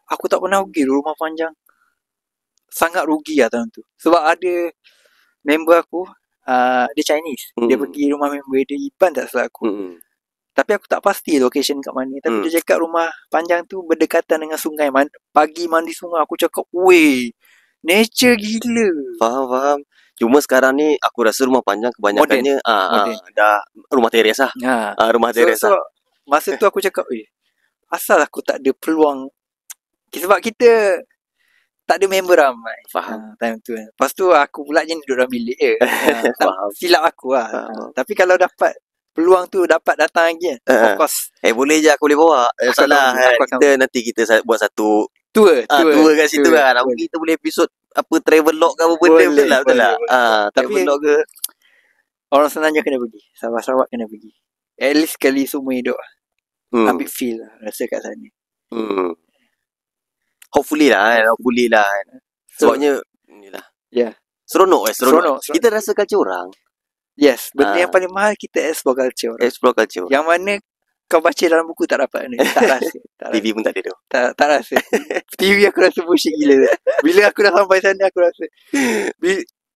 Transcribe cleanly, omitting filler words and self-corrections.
aku tak pernah pergi rumah panjang. Sangat rugi lah tahun tu. Sebab ada member aku, dia Chinese. Dia pergi rumah member dia, Iban tak salah aku. Tapi aku tak pasti location kat mana. Tapi dia cakap rumah panjang tu berdekatan dengan sungai. Pagi mandi sungai. Aku cakap, weh, nature gila. Faham. Cuma sekarang ni aku rasa rumah panjang kebanyakannya modern. dah rumah teres lah. Rumah teres so, masa tu aku cakap, asal aku tak ada peluang. Sebab kita tak ada member ramai. Faham. Time tu. Lepas tu aku pula je duduk dalam bilik je. Silap aku lah. Tapi kalau dapat peluang tu dapat datang lagi of course. Boleh je aku boleh bawa. Salah nanti kita buat satu tour kat situ lah. Nanti kita boleh episod apa travel log ke apa benda. Betul lah. Travel log ke. Orang Senanja kena pergi. Sarawak kena pergi. At least sekali seumur hidup. Ambil feel lah. Rasa kat sana. Hopefully lah. Sebabnya inilah. Seronok. Kita rasa culture orang. Yes, benda yang paling mahal kita explore culture. Yang mana kau baca dalam buku tak dapat ni. Tak rasa. TV pun tak ada tu. Tak rasa. TV aku rasa bullshit gila. Bila aku dah sampai sana aku rasa